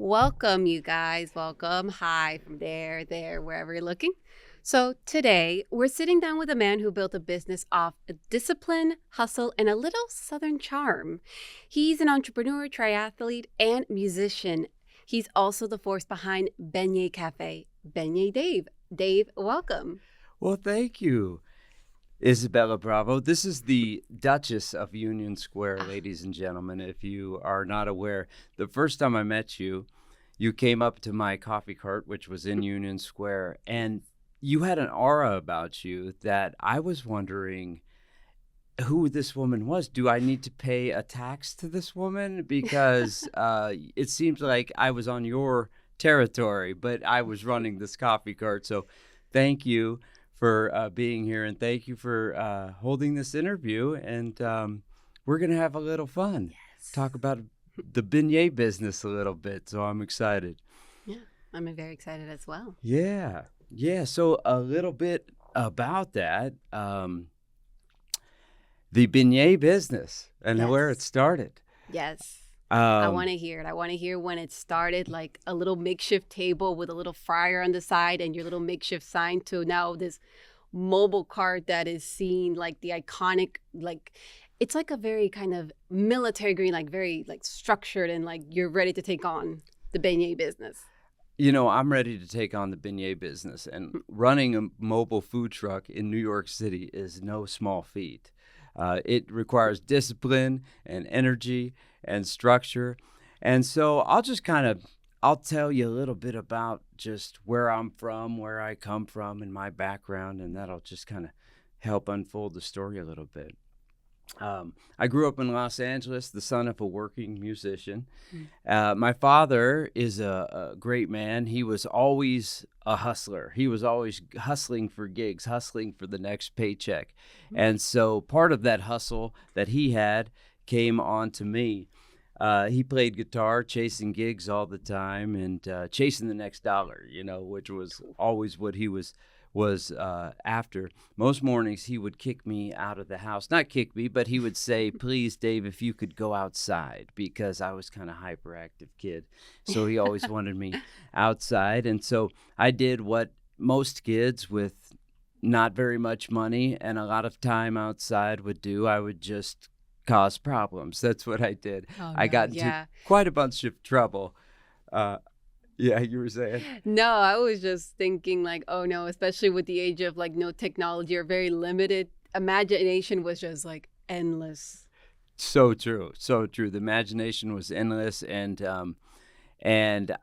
Welcome, you guys. Welcome. Hi from there, wherever you're looking. So today we're sitting down with a man who built a business off discipline, hustle, and a little Southern charm. He's an entrepreneur, triathlete, and musician. He's also the force behind Beignet Cafe. Beignet Dave. Dave, welcome. Well, thank you, Isabella Bravo. This is the Duchess of Union Square, ladies and gentlemen. If you are not aware, the first time I met you, you came up to my coffee cart, which was in Union Square, and you had an aura about you that I was wondering who this woman was. Do I need to pay a tax to this woman? Because it seems like I was on your territory, but I was running this coffee cart. So thank you for being here, and thank you for holding this interview. And we're going to have a little fun. Yes. Talk about the beignet business a little bit. So I'm excited. Yeah, I'm very excited as well. Yeah. So a little bit about that, the beignet business and where it started. Yes. I want to hear it. I want to hear when it started, like a little makeshift table with a little fryer on the side and your little makeshift sign, to now this mobile cart that is seen like the iconic, like it's like a very kind of military green, like very like structured, and like you're ready to take on the beignet business. You know, I'm ready to take on the beignet business, and running a mobile food truck in New York City is no small feat. It requires discipline and energy and structure. And so I'll tell you a little bit about just where I'm from, where I come from, and my background, and that'll just kind of help unfold the story a little bit. I grew up in Los Angeles, the son of a working musician. My father is a great man. He was always a hustler. He was always hustling for gigs, hustling for the next paycheck. And so part of that hustle that he had came on to me. He played guitar, chasing gigs all the time, and chasing the next dollar, which was always what he was after. Most mornings he would kick me out of the house. Not kick me, but he would say, "Please, Dave, if you could go outside," because I was kind of hyperactive kid. So he always wanted me outside. And so I did what most kids with not very much money and a lot of time outside would do. I would just cause problems. That's what I did. Oh, I got into quite a bunch of trouble. Yeah, you were saying? No, I was just thinking like, oh no, especially with the age of like no technology or very limited, imagination was just like endless. So true. The imagination was endless, and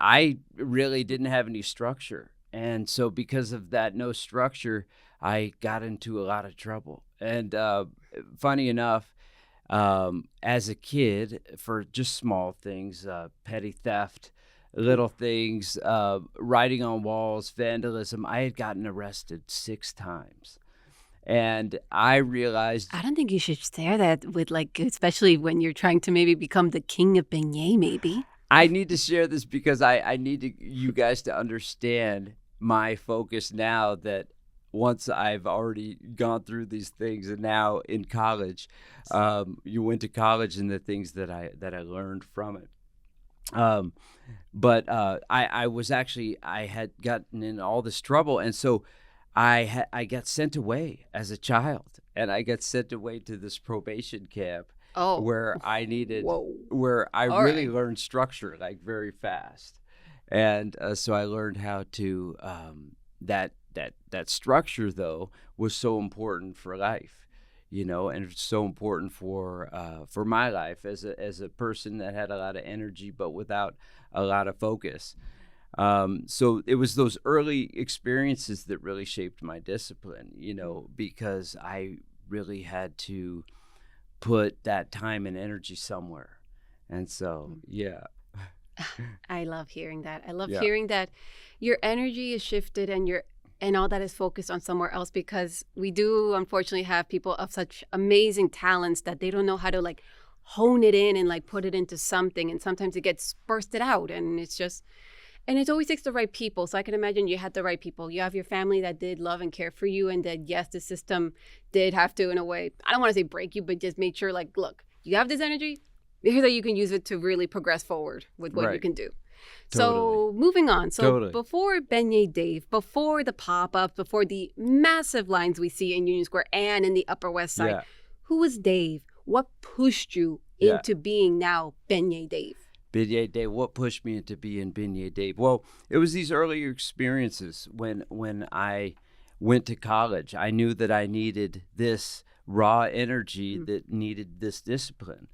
I really didn't have any structure. And so because of that no structure, I got into a lot of trouble. And funny enough, as a kid, for just small things, petty theft, little things, writing on walls, vandalism, I had gotten arrested 6 times. And I realized... I don't think you should share that with, like, especially when you're trying to maybe become the king of beignet, maybe. I need to share this because I need you guys to understand my focus now, that once I've already gone through these things, and now in college, you went to college, and the things that I learned from it. But I had gotten in all this trouble, and so I got sent away as a child, and I got sent away to this probation camp where I really learned structure like very fast, and so I learned how to that structure though was so important for life. And it's so important for my life as a person that had a lot of energy but without a lot of focus. So it was those early experiences that really shaped my discipline, because I really had to put that time and energy somewhere. And so, yeah. I love hearing that. I love hearing that your energy is shifted and all that is focused on somewhere else, because we do unfortunately have people of such amazing talents that they don't know how to like hone it in and like put it into something, and sometimes it gets bursted out, and it always takes the right people. So I can imagine you had the right people. You have your family that did love and care for you, and that yes, the system did have to, in a way, I don't want to say break you, but just made sure like, look, you have this energy, here's how you can use it to really progress forward with what you can do. Totally. So moving on. So Totally. before Beignet Dave, before the pop-ups, before the massive lines we see in Union Square and in the Upper West Side, Yeah. who was Dave? What pushed you Yeah. into being now Beignet Dave? Beignet Dave. What pushed me into being Beignet Dave? Well, it was these earlier experiences when I went to college. I knew that I needed this raw energy that needed this discipline.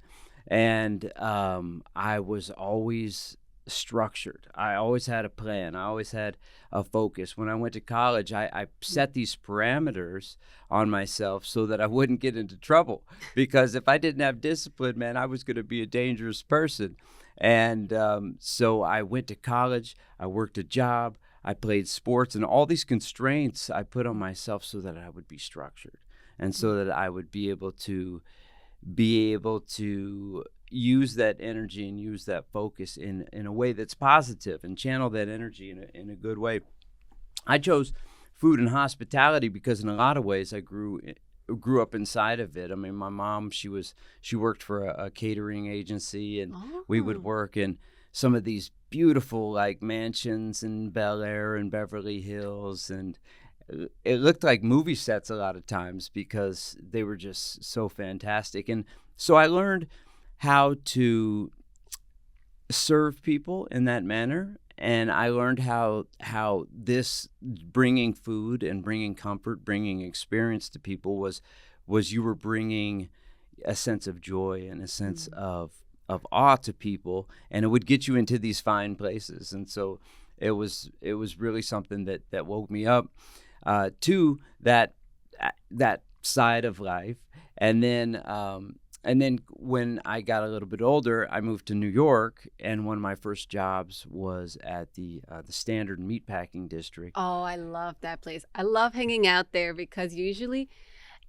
And I was always structured. I always had a plan. I always had a focus. When I went to college, I set these parameters on myself so that I wouldn't get into trouble. Because if I didn't have discipline, man, I was going to be a dangerous person. And so I went to college. I worked a job. I played sports. And all these constraints I put on myself so that I would be structured and so that I would be able to use that energy and use that focus in a way that's positive and channel that energy in a good way. I chose food and hospitality because in a lot of ways I grew up inside of it. I mean, my mom, she worked for a catering agency, and we would work in some of these beautiful like mansions in Bel Air and Beverly Hills, and it looked like movie sets a lot of times because they were just so fantastic. And so I learned how to serve people in that manner. And I learned how this bringing food and bringing comfort, bringing experience to people was you were bringing a sense of joy and a sense of awe to people, and it would get you into these fine places. And so it was really something that woke me up to that side of life. And then when I got a little bit older, I moved to New York, and one of my first jobs was at the Standard Meatpacking District. Oh, I love that place. I love hanging out there because usually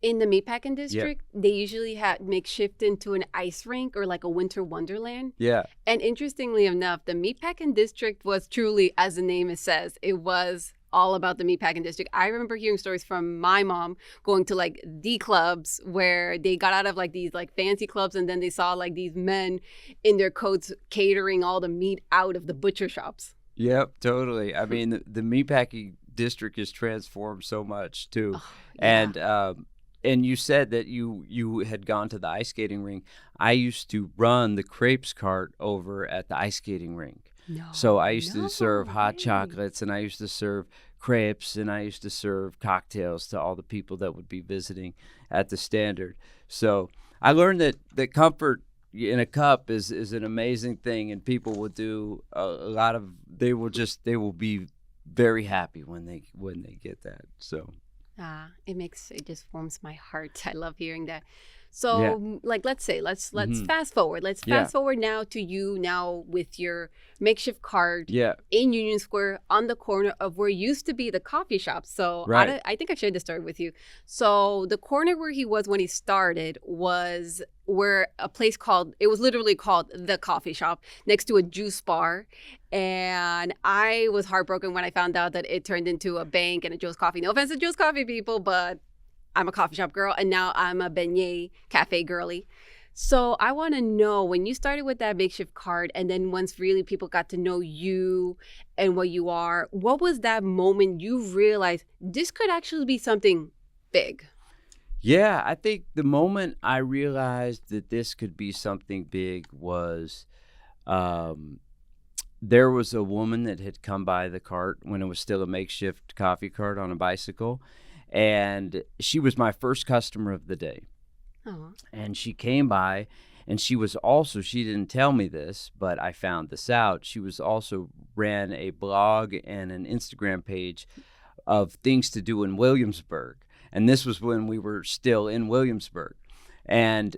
in the meatpacking district, they usually make shift into an ice rink or like a winter wonderland. Yeah. And interestingly enough, the meatpacking district was truly, as the name says, it was all about the meatpacking district. I remember hearing stories from my mom going to like the clubs where they got out of like these like fancy clubs, and then they saw like these men in their coats catering all the meat out of the butcher shops. Yep, totally. I mean, the meatpacking district is transformed so much too. Oh, yeah. And you said that you had gone to the ice skating rink. I used to run the crepes cart over at the ice skating rink. So I used to serve hot chocolates, and I used to serve crepes, and I used to serve cocktails to all the people that would be visiting at the Standard. So I learned that comfort in a cup is an amazing thing, and people will do a lot of. They will be very happy when they get that. So. It just warms my heart. I love hearing that. So, like, let's fast forward. Let's fast forward now to you now with your makeshift cart in Union Square on the corner of where used to be the coffee shop. So I think I shared this story with you. So the corner where he was when he started was where a place it was literally called the coffee shop next to a juice bar. And I was heartbroken when I found out that it turned into a bank and a Joe's Coffee. No offense to Joe's Coffee people, but I'm a coffee shop girl, and now I'm a Beignet Cafe girly. So I want to know, when you started with that makeshift cart, and then once really people got to know you and what you are, what was that moment you realized this could actually be something big? Yeah, I think the moment I realized that this could be something big was there was a woman that had come by the cart when it was still a makeshift coffee cart on a bicycle. And she was my first customer of the day. Aww. And she came by, and she didn't tell me this, but I found this out. She was also ran a blog and an Instagram page of things to do in Williamsburg. And this was when we were still in Williamsburg. And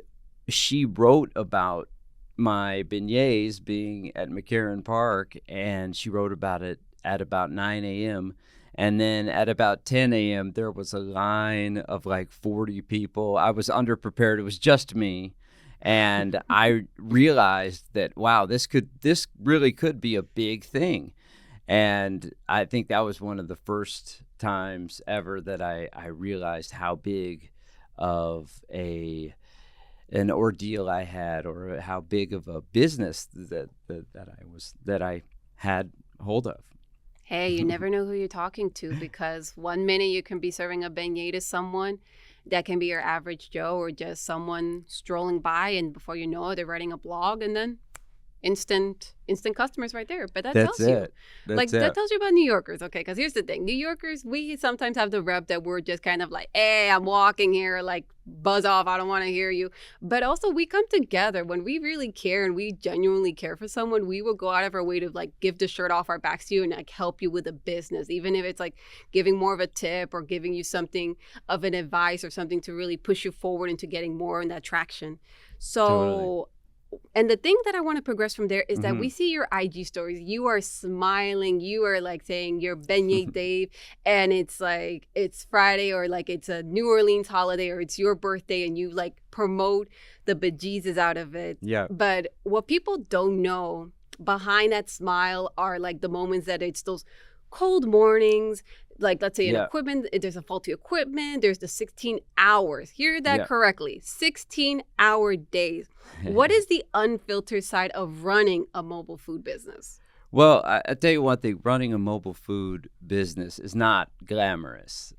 she wrote about my beignets being at McCarran Park, and she wrote about it at about 9 a.m., and then at about 10 a.m., there was a line of like 40 people. I was underprepared. It was just me. And I realized that, wow, this really could be a big thing. And I think that was one of the first times ever that I realized how big of an ordeal I had, or how big of a business that I had hold of. Hey, you never know who you're talking to, because one minute you can be serving a beignet to someone that can be your average Joe or just someone strolling by, and before you know it, they're writing a blog, and then instant customers right there. But that That's tells you, it. That's like, that it. tells you about New Yorkers. Okay, because here's the thing: New Yorkers, we sometimes have the rep that we're just kind of like, hey, I'm walking here, like, buzz off, I don't want to hear you. But also, we come together when we really care and we genuinely care for someone. We will go out of our way to, like, give the shirt off our backs to you and, like, help you with a business, even if it's like giving more of a tip or giving you something of an advice or something to really push you forward into getting more in that traction. Totally. So, and the thing that I want to progress from there is that Hmm. we see your IG stories. You are smiling. You are, like, saying you're Beignet Dave, and it's like it's Friday, or like it's a New Orleans holiday, or it's your birthday, and you, like, promote the bejesus out of it. Yeah. But what people don't know behind that smile are, like, the moments that it's those cold mornings. Like, let's say Yeah. there's a faulty equipment, there's the 16 hours. Hear that Yeah. correctly, 16-hour days. What is the unfiltered side of running a mobile food business? Well, I tell you one thing: running a mobile food business is not glamorous.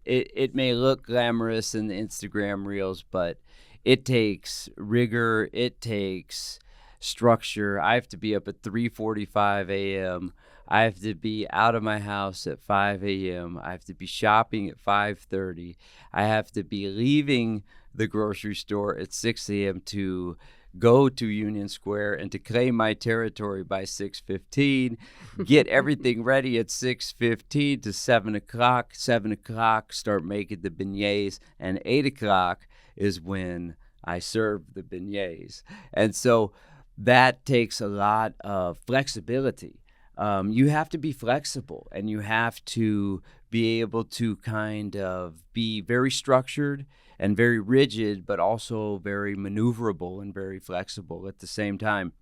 It may look glamorous in the Instagram reels, but it takes rigor. It takes structure. I have to be up at 3:45 a.m. I have to be out of my house at 5 a.m. I have to be shopping at 5:30. I have to be leaving the grocery store at 6 a.m. to go to Union Square and to claim my territory by 6:15, get everything ready at 6:15 to 7 o'clock. 7 o'clock, start making the beignets, and 8 o'clock is when I serve the beignets. And so that takes a lot of flexibility. You have to be flexible, and you have to be able to kind of be very structured and very rigid, but also very maneuverable and very flexible at the same time.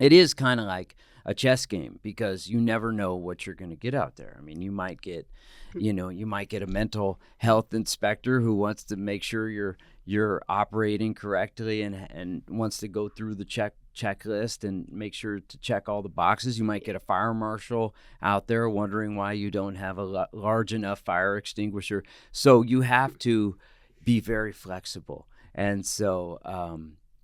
It is kind of like a chess game, because you never know what you're going to get out there. I mean, you might get a mental health inspector who wants to make sure you're operating correctly, and wants to go through the checklist and make sure to check all the boxes. You might get a fire marshal out there wondering why you don't have a large enough fire extinguisher. So you have to be very flexible. And so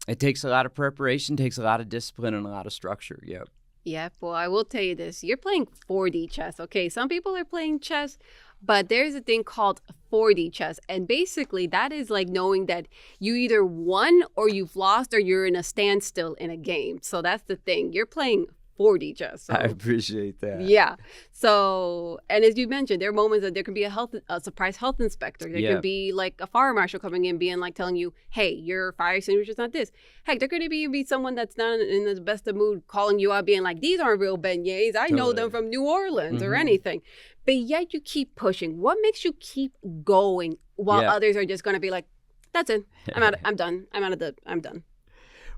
it takes a lot of preparation, takes a lot of discipline, and a lot of structure. Yep. Yeah, well, I will tell you this. You're playing 4D chess, okay? Some people are playing chess, but there's a thing called 4D chess. And basically, that is like knowing that you either won or you've lost, or you're in a standstill in a game. So that's the thing. You're playing 4D chess. I So appreciate that. yeah. So, and as you mentioned, there are moments that there can be a surprise health inspector. There Yeah. can be like a fire marshal coming in, being like telling you, "Hey, your fire extinguisher's not this." Heck, there could be someone that's not in the best of mood, calling you out, being like, "These aren't real beignets. I know them Totally. from New Orleans," or Hmm. anything. But yet you keep pushing. What makes you keep going while Yeah. others are just going to be like, "That's it. I'm out. I'm done. I'm done."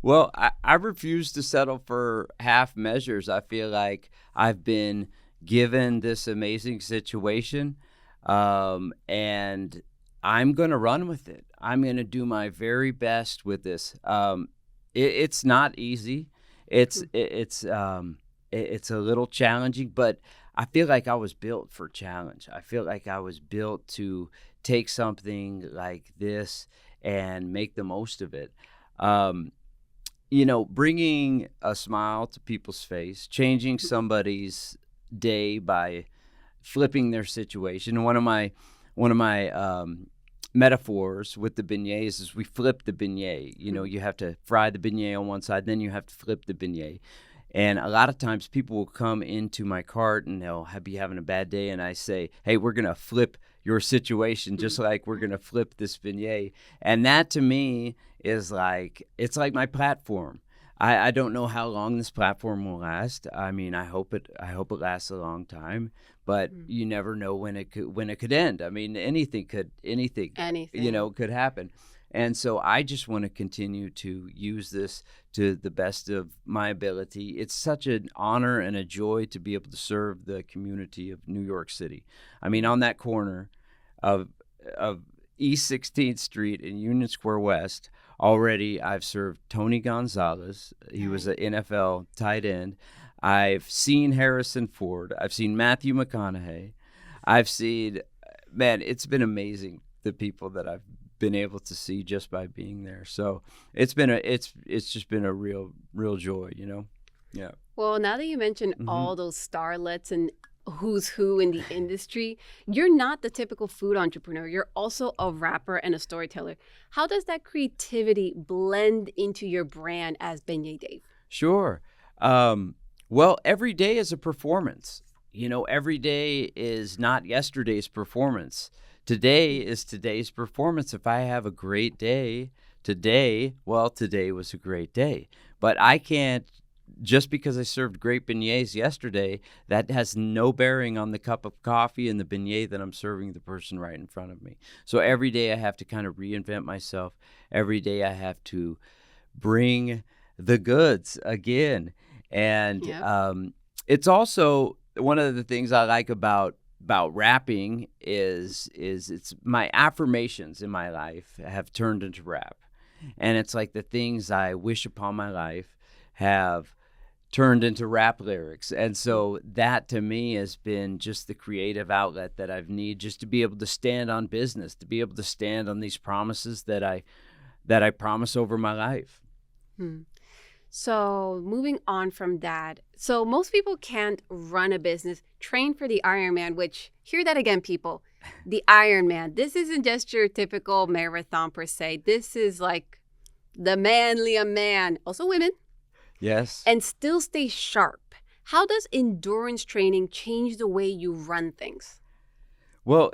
Well, I refuse to settle for half measures. I feel like I've been given this amazing situation, and I'm going to run with it. I'm going to do my very best with this. It's not easy. It's Mhm. it, it's it's a little challenging, but I feel like I was built for challenge. I feel like I was built to take something like this and make the most of it. Um, bringing a smile to people's face, changing somebody's day by flipping their situation. One of my metaphors with the beignets is we flip the beignet. You have to fry the beignet on one side, then you have to flip the beignet. And a lot of times people will come into my cart and they'll be having a bad day, and I say, hey, we're going to flip your situation just like we're going to flip this beignet. And that to me is it's like my platform. I don't know how long this platform will last. I mean, I hope it lasts a long time, but Mhm. you never know when it could end. I mean, anything Anything. could happen. And so I just want to continue to use this to the best of my ability. It's such an honor and a joy to be able to serve the community of New York City. I mean, on that corner of East 16th Street and Union Square West, already I've served Tony Gonzalez. He was Nice. an NFL tight end. I've seen Harrison Ford. I've seen Matthew McConaughey. I've seen, man, it's been amazing, the people that I've been able to see just by being there. So it's just been a real joy, you know? Yeah. Well, now that you mentioned all those starlets and who's who in the industry, you're not the typical food entrepreneur. You're also a rapper and a storyteller. How does that creativity blend into your brand as Beignet Dave? Sure. Well, every day is a performance. You know, every day is not yesterday's performance. Today is today's performance. If I have a great day today, well, today was a great day. But I can't, just because I served great beignets yesterday, that has no bearing on the cup of coffee and the beignet that I'm serving the person right in front of me. So every day I have to kind of reinvent myself. Every day I have to bring the goods again. And Yep. it's also one of the things I like about rapping is it's my affirmations in my life have turned into rap. And it's like the things I wish upon my life have turned into rap lyrics. And so that to me has been just the creative outlet that I've need just to be able to stand on business, to be able to stand on these promises that I promise over my life. So moving on from that, so most people can't run a business, train for the Ironman, which, hear that again, people, the Ironman. This isn't just your typical marathon per se. This is like the manly a man, also women, Yes. and still stay sharp. How does endurance training change the way you run things? Well,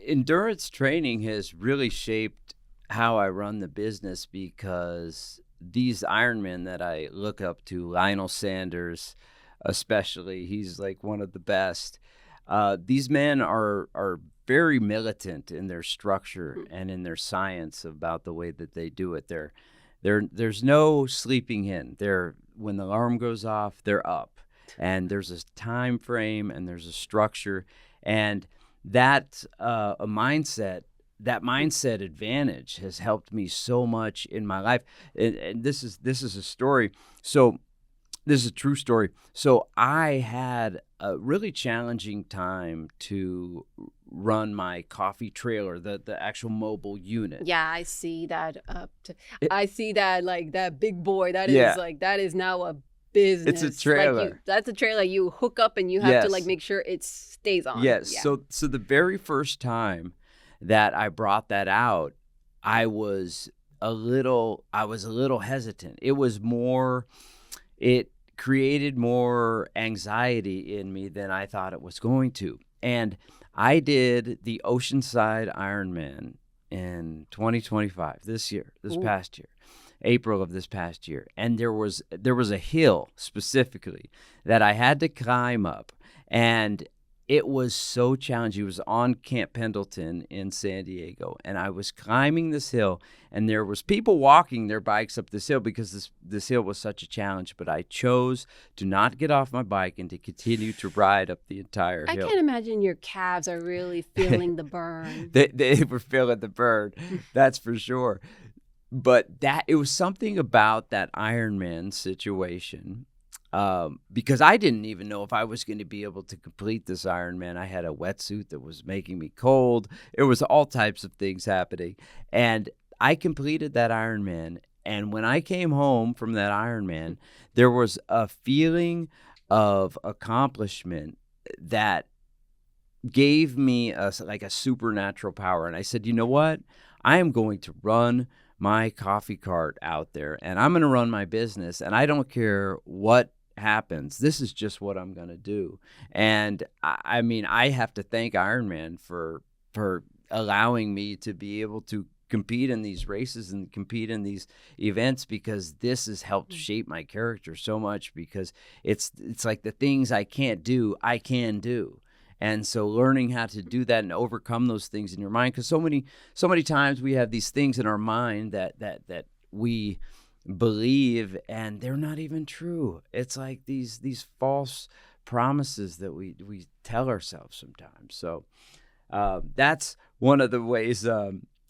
endurance training has really shaped how I run the business because these Ironmen that I look up to, Lionel Sanders especially, he's like one of the best. These men are very militant in their structure and in their science about the way that they do it. There's no sleeping in. When the alarm goes off, they're up, and there's a time frame and there's a structure, and that a mindset. That mindset advantage has helped me so much in my life. And this is a story. So this is a true story. So I had a really challenging time to run my coffee trailer, the actual mobile unit. Yeah, I see that. It- I see that, like that big boy. That is Yeah. like that is now a business. It's a trailer. That's a trailer you hook up and you have to like Yes. make sure it stays on. Yes. Yeah. So the very first time that I brought that out, I was a little hesitant. It created more anxiety in me than I thought it was going to. And I did the Oceanside Ironman in 2025, this past year, April of this past year. And there was a hill specifically that I had to climb up, and it was so challenging. It was on Camp Pendleton in San Diego, and I was climbing this hill, and there was people walking their bikes up this hill because this hill was such a challenge, but I chose to not get off my bike and to continue to ride up the entire hill. I can't imagine your calves are really feeling the burn. They were feeling the burn, that's for sure. But it was something about that Ironman situation. Because I didn't even know if I was going to be able to complete this Ironman. I had a wetsuit that was making me cold. It was all types of things happening. And I completed that Ironman. And when I came home from that Ironman, there was a feeling of accomplishment that gave me a supernatural power. And I said, you know what? I am going to run my coffee cart out there, and I'm going to run my business, and I don't care what happens. This is just what I'm going to do. And I mean, I have to thank Ironman for allowing me to be able to compete in these races and compete in these events, because this has helped shape my character so much, because it's like the things I can't do, I can do. And so learning how to do that and overcome those things in your mind, because so many times we have these things in our mind that we believe, and they're not even true. It's like these false promises that we tell ourselves sometimes. So that's one of the ways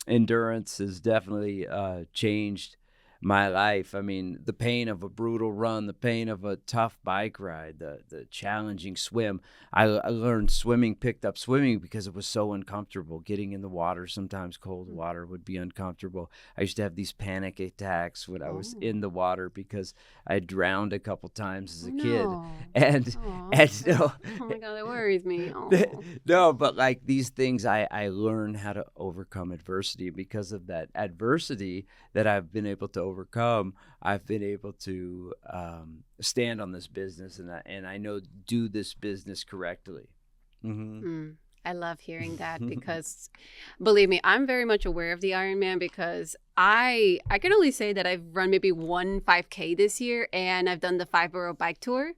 endurance has definitely changed my life. I mean, the pain of a brutal run, the pain of a tough bike ride, the challenging swim. I learned swimming, picked up swimming because it was so uncomfortable. Getting in the water, sometimes cold water would be uncomfortable. I used to have these panic attacks when I was in the water because I drowned a couple times as a kid. No. And Aw. and so Oh my God, that worries me. Oh. no, but like these things, I learned how to overcome adversity. Because of that adversity that I've been able to overcome, I've been able to stand on this business, and I know do this business correctly. I love hearing that because, believe me, I'm very much aware of the Ironman because I can only say that I've run maybe one 5K this year, and I've done the 5-borough bike tour.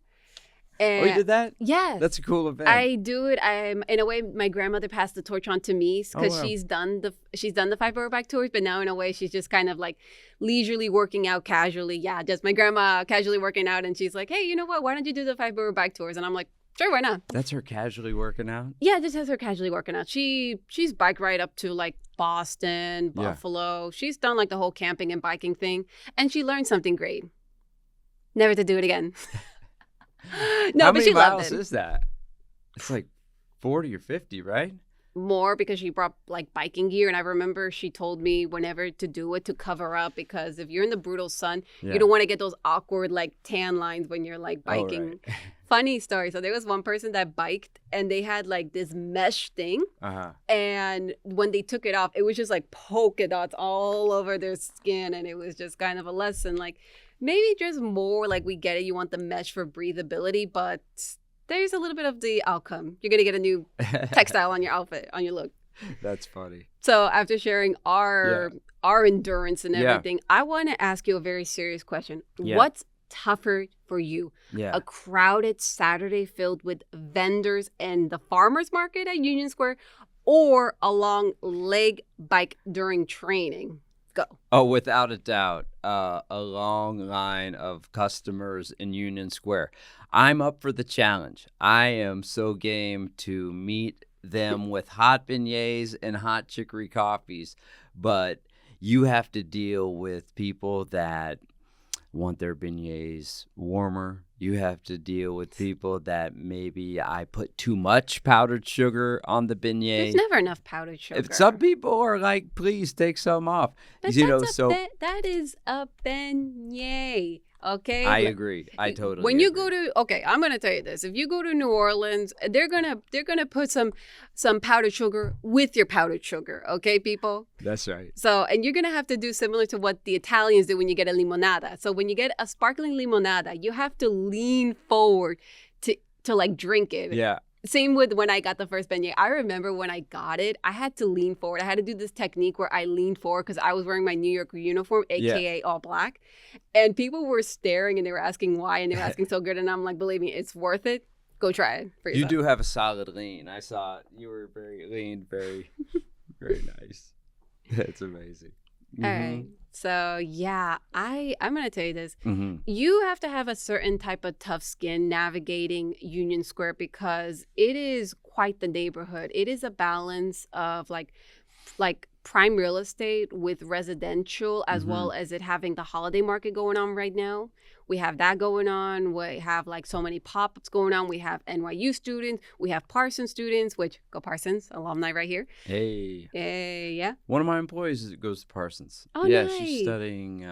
Oh, you did that? Yes. That's a cool event. I do it. I'm in a way. My grandmother passed the torch on to me because she's done the 5-borough bike tours, but now in a way she's just kind of like leisurely working out casually. Yeah, just my grandma casually working out, and she's like, "Hey, you know what? Why don't you do the 5-borough bike tours?" And I'm like, "Sure, why not?" That's her casually working out? Yeah, just has her casually working out. She's bike ride up to like Boston, Buffalo. She's done like the whole camping and biking thing, and she learned something great: never to do it again. No, How but many she loved miles it. is that? It's like 40 or 50, right? More because she brought like biking gear, and I remember she told me whenever to do it to cover up, because if you're in the brutal sun, you don't want to get those awkward like tan lines when you're like biking. Oh, right. Funny story. So there was one person that biked, and they had like this mesh thing, and when they took it off, it was just like polka dots all over their skin, and it was just kind of a lesson like maybe just more like we get it. You want the mesh for breathability, but there's a little bit of the outcome. You're going to get a new textile on your outfit, on your look. That's funny. So after sharing our endurance and everything, I want to ask you a very serious question. What's tougher for you? A crowded Saturday filled with vendors and the farmers market at Union Square, or a long leg bike during training? Go. Oh, without a doubt, a long line of customers in Union Square. I'm up for the challenge. I am so game to meet them with hot beignets and hot chicory coffees, but you have to deal with people that want their beignets warmer. You have to deal with people that maybe I put too much powdered sugar on the beignet. There's never enough powdered sugar. Some people are like, please take some off. But that is a beignet. Okay. I agree. I totally When you agree. go to I'm gonna tell you this. If you go to New Orleans, they're gonna put some powdered sugar with your powdered sugar, okay, people? That's right. So, and you're gonna have to do similar to what the Italians do when you get a limonada. So when you get a sparkling limonada, you have to lean forward to like drink it. Yeah. Same with when I got the first beignet. I remember when I got it, I had to lean forward. I had to do this technique where I leaned forward because I was wearing my New York uniform, aka all black. And people were staring and they were asking why, and they were asking so good. And I'm like, believe me, it's worth it. Go try it for yourself. You do have a solid lean. I saw it. You were very lean, very, very nice. That's amazing. All right. So yeah, I'm gonna tell you this. You have to have a certain type of tough skin navigating Union Square because it is quite the neighborhood. It is a balance of like prime real estate with residential, as well as it having the holiday market going on right now. We have that going on. We have like so many pop-ups going on. We have NYU students. We have Parsons students, which go Parsons, alumni right here. Hey. Yeah. One of my employees goes to Parsons. Oh, yeah, nice. she's studying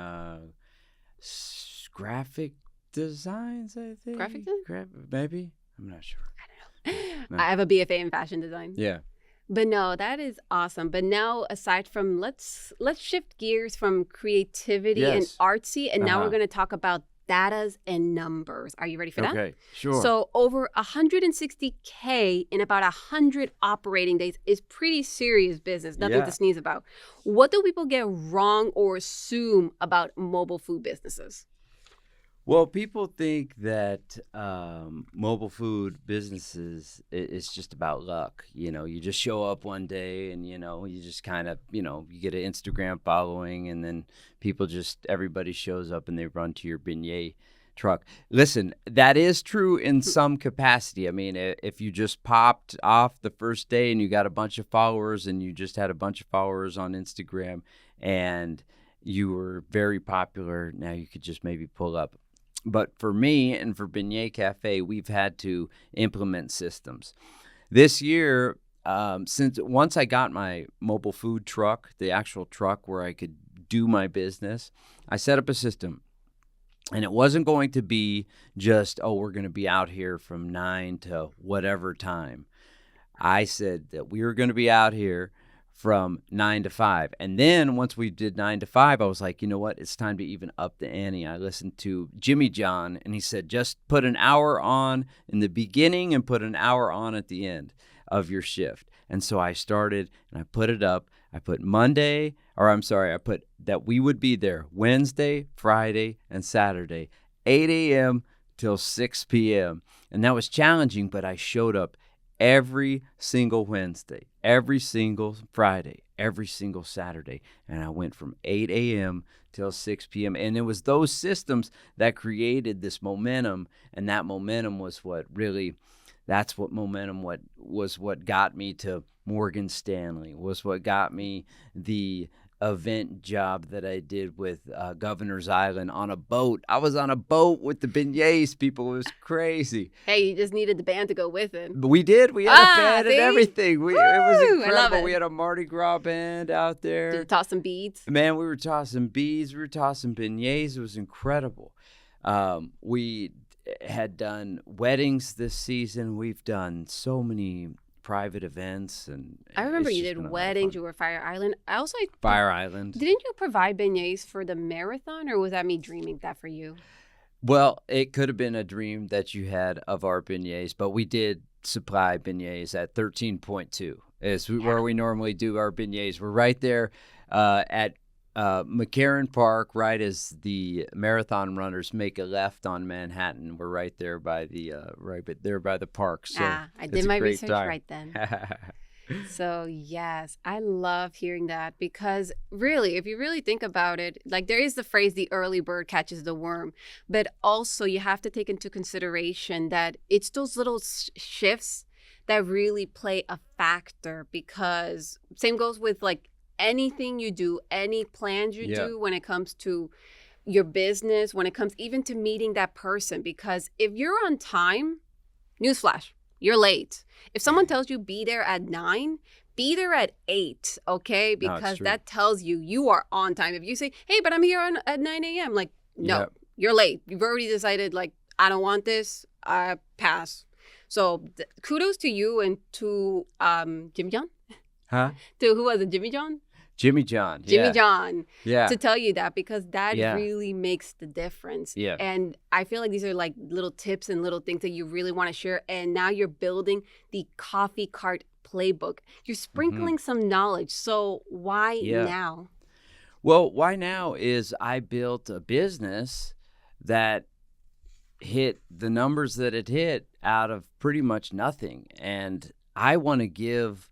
graphic designs, I think. Graphic design? Maybe? I'm not sure. I don't know. No. I have a BFA in fashion design. Yeah. But no, that is awesome. But now, aside from let's shift gears from creativity and artsy, and now we're going to talk about datas and numbers. Are you ready for that? Okay, sure. So over 160K in about 100 operating days is pretty serious business. Nothing to sneeze about. What do people get wrong or assume about mobile food businesses? Well, people think that mobile food businesses is just about luck. You know, you just show up one day and, you know, you just kind of, you know, you get an Instagram following and then everybody shows up and they run to your beignet truck. Listen, that is true in some capacity. I mean, if you just popped off the first day and you got a bunch of followers and you just had a bunch of followers on Instagram and you were very popular. Now you could just maybe pull up. But for me and for Beignet Cafe, we've had to implement systems. This year, since once I got my mobile food truck, the actual truck where I could do my business, I set up a system. And it wasn't going to be just, oh, we're going to be out here from 9 to whatever time. I said that we were going to be out here from 9 to 5. And then once we did 9 to 5, I was like, you know what? It's time to even up the ante. I listened to Jimmy John, and he said, just put an hour on in the beginning and put an hour on at the end of your shift. And so I started and I put it up. I put I put that we would be there Wednesday, Friday, and Saturday, 8 a.m. till 6 p.m. And that was challenging, but I showed up every single Wednesday, every single Friday, every single Saturday. And I went from 8 a.m. till 6 p.m. And it was those systems that created this momentum. And that momentum was what got me to Morgan Stanley, was what got me the event job that I did with Governor's Island on a boat. I was on a boat with the beignets, people. It was crazy. Hey, you just needed the band to go with it. But we did. We had a band and everything. It was incredible. I love it. We had a Mardi Gras band out there. Did you toss some beads? Man, we were tossing beads. We were tossing beignets. It was incredible. We had done weddings this season. We've done so many private events, and I remember you did weddings. You were Fire Island. Fire Island. Didn't you provide beignets for the marathon, or was that me dreaming that for you? Well, it could have been a dream that you had of our beignets, but we did supply beignets at 13.2 is where we normally do our beignets. We're right there at McCarran Park, right as the marathon runners make a left on Manhattan. We're right there by the by the park. So I did my research right then. So yes, I love hearing that, because really, if you really think about it, like there is the phrase, the early bird catches the worm, but also you have to take into consideration that it's those little shifts that really play a factor, because same goes with like anything you do, any plans you do when it comes to your business, when it comes even to meeting that person, because if you're on time, newsflash, you're late. If someone tells you be there at 9, be there at 8, okay? Because that tells you are on time. If you say, hey, but I'm here at 9 a.m., like, no, you're late. You've already decided, like, I don't want this, I pass. So kudos to you and to Jimmy John. Huh? To who was it, Jimmy John? Jimmy John. Jimmy John. Yeah. To tell you that, because that really makes the difference. Yeah. And I feel like these are like little tips and little things that you really want to share. And now you're building the coffee cart playbook. You're sprinkling some knowledge. So why now? Well, why now is I built a business that hit the numbers that it hit out of pretty much nothing. And I want to give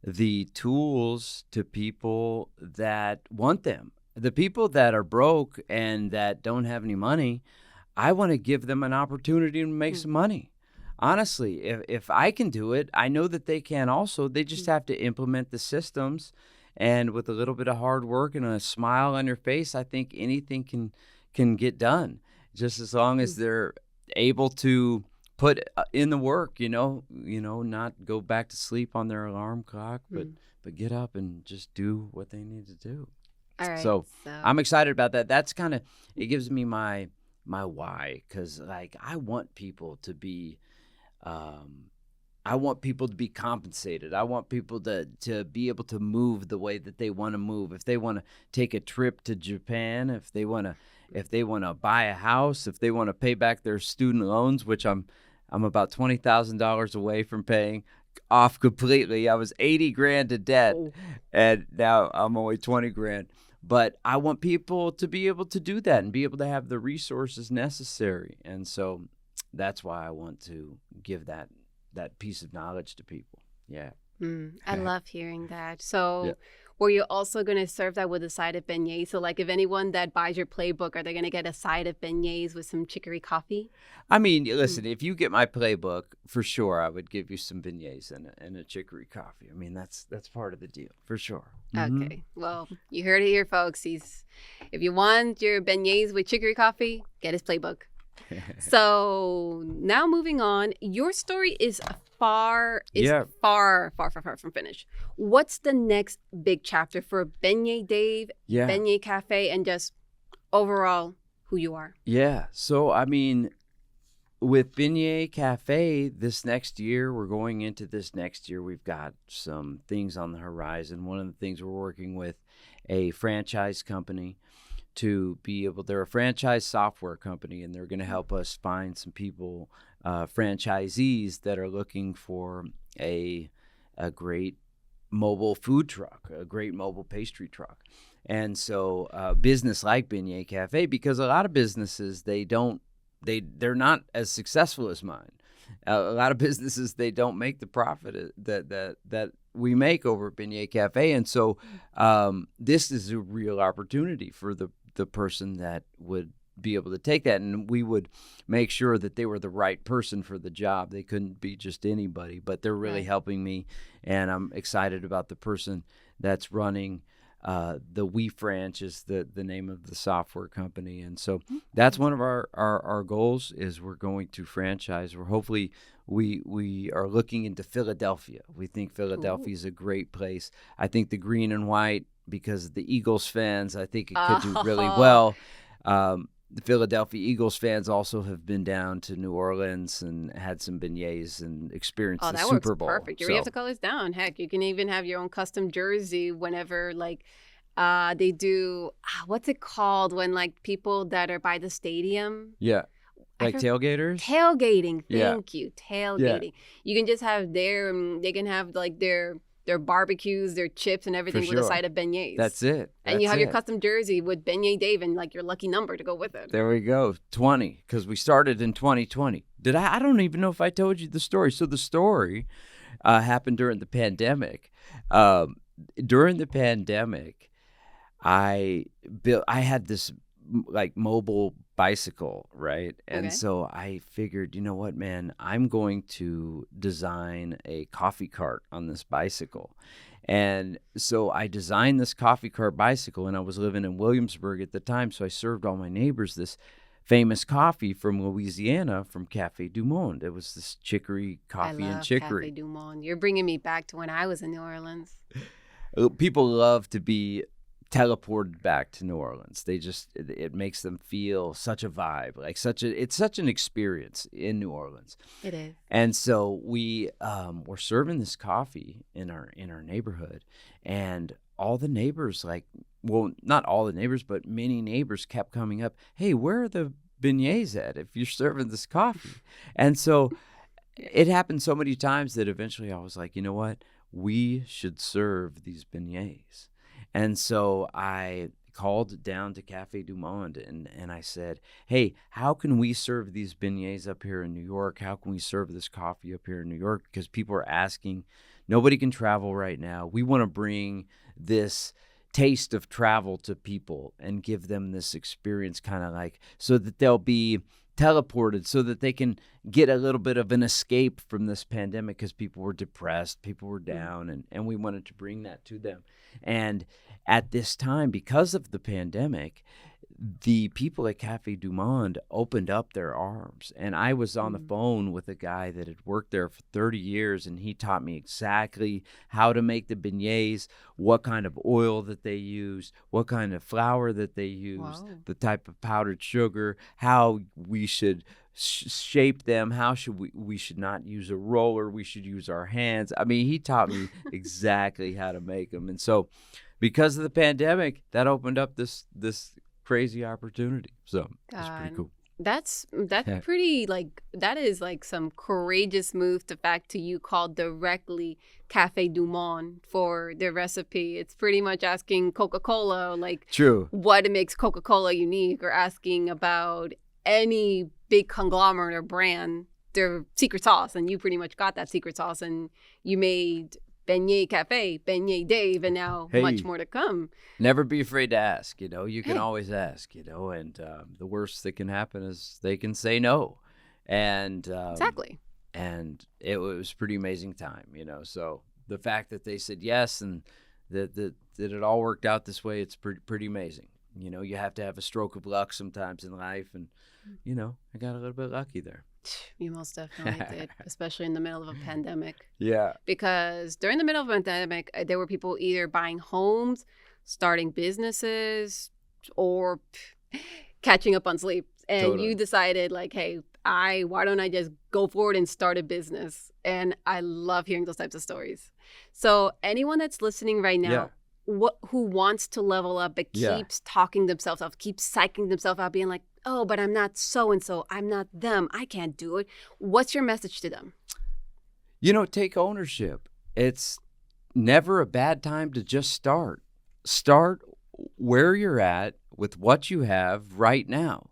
the tools to people that want them. The people that are broke and that don't have any money, I want to give them an opportunity to make some money. Honestly, if I can do it, I know that they can also. They just have to implement the systems, and with a little bit of hard work and a smile on your face, I think anything can get done, just as long as they're able to put in the work, not go back to sleep on their alarm clock, but get up and just do what they need to do. All right. So I'm excited about that. That's kind of, it gives me my why, because like I want people to be compensated. I want people to be able to move the way that they want to move. If they want to take a trip to Japan, if they want to buy a house, if they want to pay back their student loans, which I'm about $20,000 away from paying off completely. I was 80 grand to debt, and now I'm only 20 grand. But I want people to be able to do that and be able to have the resources necessary. And so that's why I want to give that piece of knowledge to people. Yeah. I love hearing that. So were you also going to serve that with a side of beignets? So like if anyone that buys your playbook, are they going to get a side of beignets with some chicory coffee? I mean, listen, if you get my playbook, for sure, I would give you some beignets and a chicory coffee. I mean, that's part of the deal, for sure. Okay. Well, you heard it here, folks. If you want your beignets with chicory coffee, get his playbook. So now moving on, your story is far from finished. What's the next big chapter for Beignet Dave, Beignet Cafe, and just overall who you are? Yeah. So, I mean, with Beignet Cafe, this next year, we've got some things on the horizon. One of the things we're working with a franchise company to be able, they're a franchise software company, and they're going to help us find some people, franchisees that are looking for a great mobile food truck, a great mobile pastry truck. And so business like Beignet Cafe, because a lot of businesses, they're not as successful as mine. A lot of businesses, they don't make the profit that we make over at Beignet Cafe. And so this is a real opportunity for the person that would be able to take that, and we would make sure that they were the right person for the job. They couldn't be just anybody, but they're really helping me, and I'm excited about the person that's running the We Franch is the name of the software company. And so that's one of our goals, is we're going to franchise. We are looking into Philadelphia. We think Philadelphia is a great place. I think the green and white, because of the Eagles fans, I think it could do really well. The Philadelphia Eagles fans also have been down to New Orleans and had some beignets and experienced the Super Bowl. Perfect. You have to call us down. Heck, you can even have your own custom jersey whenever, like, they do, what's it called when, like, people that are by the stadium? Yeah. Like tailgaters? Tailgating. Thank you. Tailgating. You can just have they can have, like, their barbecues, their chips, and everything with a side of beignets. That's it. And you have your custom jersey with Beignet Dave and, like, your lucky number to go with it. There we go. 20, because we started in 2020. I don't even know if I told you the story. So the story happened during the pandemic. During the pandemic, I had this, like, mobile bicycle, right? And so I figured, you know what, man, I'm going to design a coffee cart on this bicycle. And so I designed this coffee cart bicycle, and I was living in Williamsburg at the time, so I served all my neighbors this famous coffee from Louisiana from Cafe du Monde. It was this chicory coffee and chicory. Cafe du Monde. You're bringing me back to when I was in New Orleans. People love to be teleported back to New Orleans. It makes them feel such a vibe, like it's such an experience in New Orleans. It is. And so we were serving this coffee in our neighborhood, and all the neighbors, like, well, not all the neighbors, but many neighbors kept coming up, hey, where are the beignets at if you're serving this coffee? And so it happened so many times that eventually I was like, you know what? We should serve these beignets. And so I called down to Cafe du Monde and I said, hey, how can we serve these beignets up here in New York? How can we serve this coffee up here in New York? Because people are asking. Nobody can travel right now. We want to bring this taste of travel to people and give them this experience, kind of like, so that they'll be teleported, so that they can get a little bit of an escape from this pandemic, because people were depressed, people were down, and we wanted to bring that to them. And at this time, because of the pandemic, the people at Cafe du Monde opened up their arms. And I was on the phone with a guy that had worked there for 30 years, and he taught me exactly how to make the beignets, what kind of oil that they use, what kind of flour that they use, the type of powdered sugar, how we should shape them, how should we should not use a roller, we should use our hands. I mean, he taught me exactly how to make them. And so because of the pandemic, that opened up this crazy opportunity. So it's pretty cool. That's pretty, like, that is like some courageous move, the fact to you call directly Cafe du Monde for their recipe. It's pretty much asking Coca-Cola, like, what makes Coca-Cola unique, or asking about any big conglomerate or brand their secret sauce, and you pretty much got that secret sauce, and you made Beignet Cafe, Beignet Dave, and now much Hey, more to come. never be afraid to ask. You can Hey, always ask. And the worst that can happen is they can say no, and exactly. it was pretty amazing time. So the fact that they said yes and that it all worked out this way, it's pretty amazing. You have to have a stroke of luck sometimes in life, and I got a little bit lucky there. You most definitely did, especially in the middle of a pandemic. Yeah, Because during the middle of a pandemic, there were people either buying homes, starting businesses, or catching up on sleep. And you totally. decided, like, hey, why don't I just go forward and start a business? And I love hearing those types of stories. So anyone that's listening right Yeah, now, who wants to level up but yeah. keeps talking themselves up, keeps psyching themselves out, being like, oh, but I'm not so and so, I'm not them, I can't do it. What's your message to them? Take ownership. It's never a bad time to just start. Start where you're at with what you have right now.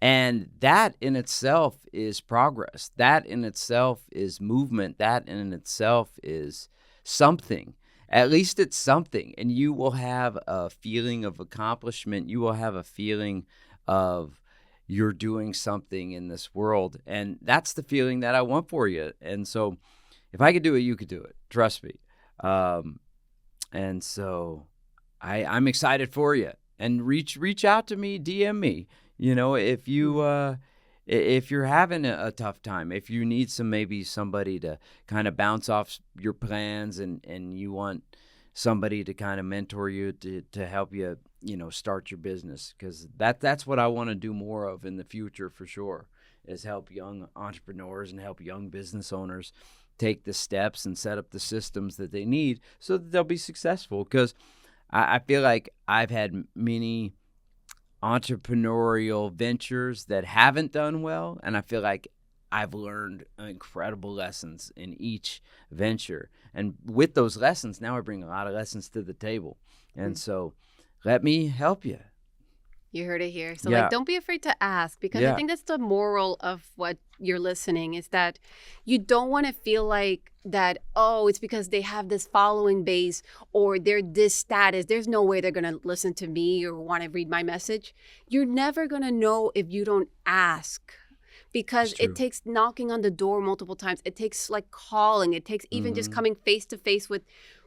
And that in itself is progress. That in itself is movement. That in itself is something. At least it's something. And you will have a feeling of accomplishment. You will have a feeling of you're doing something in this world. And that's the feeling that I want for you. And so if I could do it, you could do it. Trust me. Um, and so I'm excited for you. And reach out to me, DM me. If if you're having a tough time, if you need maybe somebody to kind of bounce off your plans, and you want somebody to kind of mentor you to help you, start your business, because that's what I want to do more of in the future for sure, is help young entrepreneurs and help young business owners take the steps and set up the systems that they need so that they'll be successful. Because I feel like I've had many entrepreneurial ventures that haven't done well, and I feel like I've learned incredible lessons in each venture, and with those lessons now I bring a lot of lessons to the table, and so let me help you. You heard it here. So, like, Yeah, don't be afraid to ask, because I yeah, think that's the moral of what you're listening, is that you don't want to feel like that, oh, it's because they have this following base or they're this status. There's no way they're going to listen to me or want to read my message. You're never going to know if you don't ask, it's because it true. takes knocking on the door multiple times. It takes like calling. It takes even just Mm-hmm. coming face to face with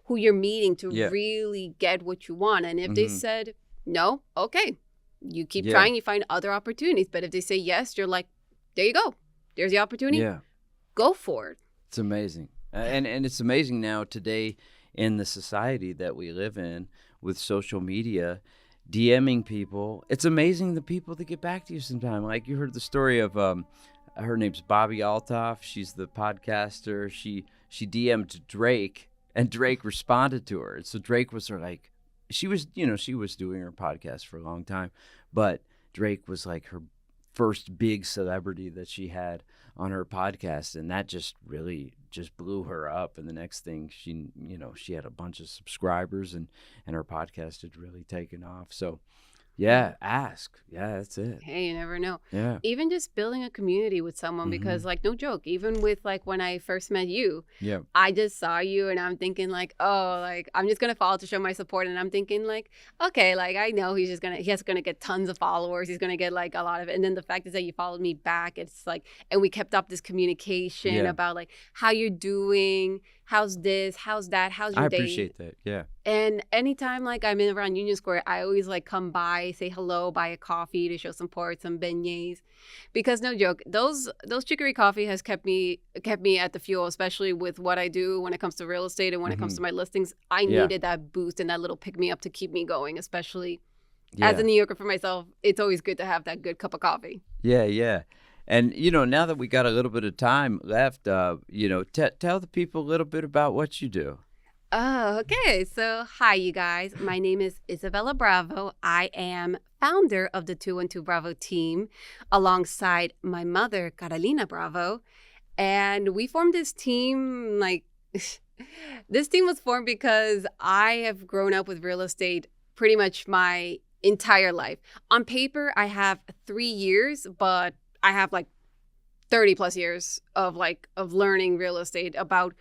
who you're meeting to Yeah. really get what you want. And if they Mm-hmm. said no, okay, you keep Yeah. trying, you find other opportunities. But if they say yes, you're like, there you go. There's the opportunity. Yeah. Go for it. It's amazing. And it's amazing now today in the society that we live in with social media, DMing people. It's amazing the people that get back to you sometime. Like, you heard the story of her name's Bobby Altoff. She's the podcaster. She DM'd Drake, and Drake responded to her. And so Drake was her, like, she was doing her podcast for a long time, but Drake was like her first big celebrity that she had on her podcast, and that just really just blew her up. And the next thing, she had a bunch of subscribers, and her podcast had really taken off. So Yeah. yeah, ask. Yeah, that's it. Hey, you never know. Yeah. Even just building a community with someone, Mm-hmm. because, like, no joke, even with like when I first met you, Yeah. I just saw you and I'm thinking like, oh, like I'm just gonna follow to show my support, and I'm thinking like, okay, like I know he's gonna get tons of followers, he's gonna get like a lot of it, and then the fact is that you followed me back. It's like, and we kept up this communication Yeah. about like how you're doing, how's this, how's that, how's I your day. appreciate that. Yeah. And anytime like I'm in around Union Square, I always like come by, say hello, buy a coffee to show support, some beignets, because no joke, those chicory coffee has kept me at the fuel, especially with what I do when it comes to real estate and when it comes Mm-hmm. to my listings. I Yeah. needed that boost and that little pick me up to keep me going, especially as a Yeah. New Yorker for myself. It's always good to have that good cup of coffee. Yeah. Yeah. And now that we got a little bit of time left, tell the people a little bit about what you do. Oh, okay. So, hi, you guys. My name is Isabella Bravo. I am founder of the 212 Bravo team alongside my mother, Carolina Bravo. And we formed this team like this team was formed because I have grown up with real estate pretty much my entire life. On paper, I have 3 years, but I have like 30 plus years of learning real estate, about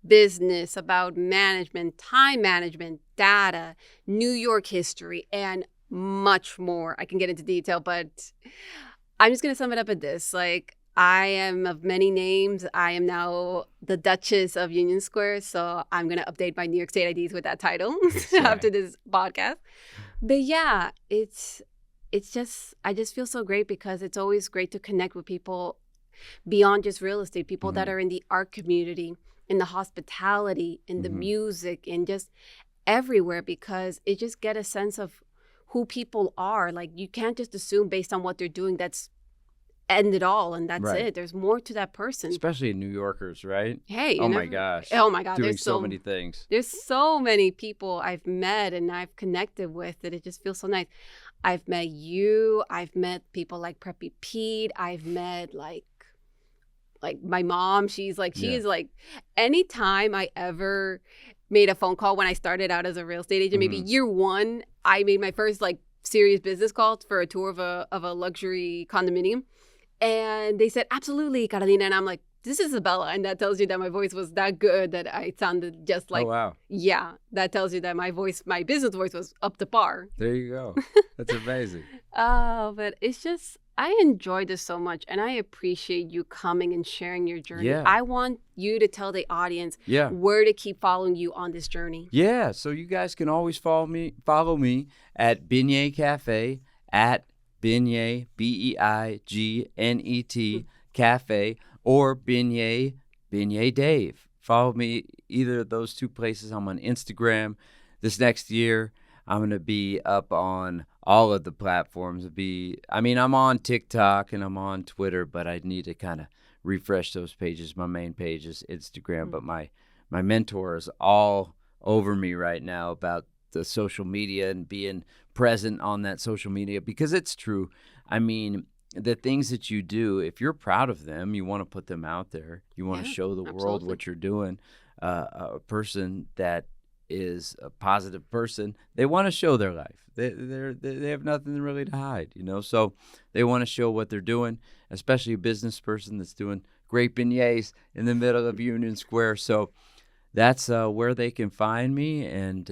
business, about management, time management, data, New York history, and much more. I can get into detail, but I'm just going to sum it up at this. Like, I am of many names. I am now the Duchess of Union Square. So I'm going to update my New York State IDs with that title after this podcast. But yeah, it's just, I just feel so great because it's always great to connect with people beyond just real estate, people that are in the art community, in the hospitality, in the music, and just everywhere, because it just get a sense of who people are. Like, you can't just assume based on what they're doing that's end it all and that's it. There's more to that person. Especially New Yorkers, right? Hey, my gosh. Oh my God. Doing so many things. There's so many people I've met and I've connected with that it just feels so nice. I've met you. I've met people like Preppy Pete. I've met like my mom. She's like, she is like, anytime I ever made a phone call when I started out as a real estate agent, maybe year one, I made my first like serious business call for a tour of a luxury condominium. And they said, absolutely, Carolina. And I'm like, this is Isabella. And that tells you that my voice was that good that I sounded just like, oh, wow. Yeah, that tells you that my business voice was up to par. There you go. That's amazing. But it's just, I enjoy this so much. And I appreciate you coming and sharing your journey. Yeah. I want you to tell the audience where to keep following you on this journey. Yeah. So you guys can always follow me at Beignet Cafe, at Beignet, Beignet Cafe, or Beignet Dave. Follow me either of those two places. I'm on Instagram. This next year, I'm going to be up on all of the platforms. I'm on TikTok and I'm on Twitter, but I need to kind of refresh those pages. My main page is Instagram, but my mentor is all over me right now about the social media and being present on that social media, because it's true. I mean, the things that you do, if you're proud of them, you want to put them out there. You want to show the world what you're doing. A person that is a positive person, they want to show their life. They have nothing really to hide, So they want to show what they're doing, especially a business person that's doing great beignets in the middle of Union Square. So that's where they can find me, and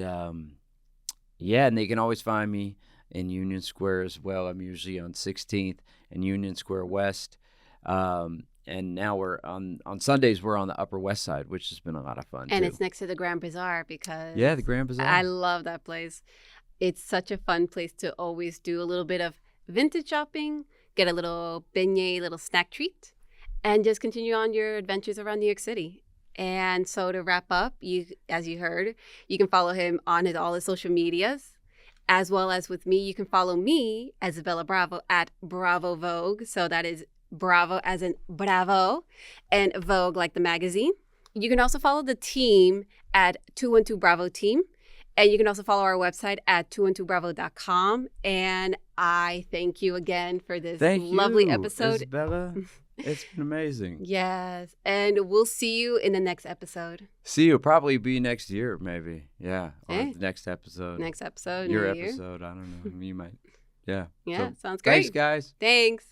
and they can always find me in Union Square as well. I'm usually on 16th and Union Square West. And now we're on Sundays, we're on the Upper West Side, which has been a lot of fun, and too. It's next to the Grand Bazaar because... Yeah, the Grand Bazaar. I love that place. It's such a fun place to always do a little bit of vintage shopping, get a little beignet, little snack treat, and just continue on your adventures around New York City. And so to wrap up, as you heard, you can follow him on all his social medias, as well as with me. You can follow me, Isabella Bravo, at Bravo Vogue. So that is Bravo as in Bravo, and Vogue like the magazine. You can also follow the team at 212 Bravo Team. And you can also follow our website at 212bravo.com. And I thank you again for this lovely episode. Isabella. It's been amazing. Yes. And we'll see you in the next episode. See you. Probably be next year, maybe. Yeah. Or the next episode. Next episode. Your episode. I don't know. You might. Yeah. Yeah. Sounds great. Thanks, guys. Thanks.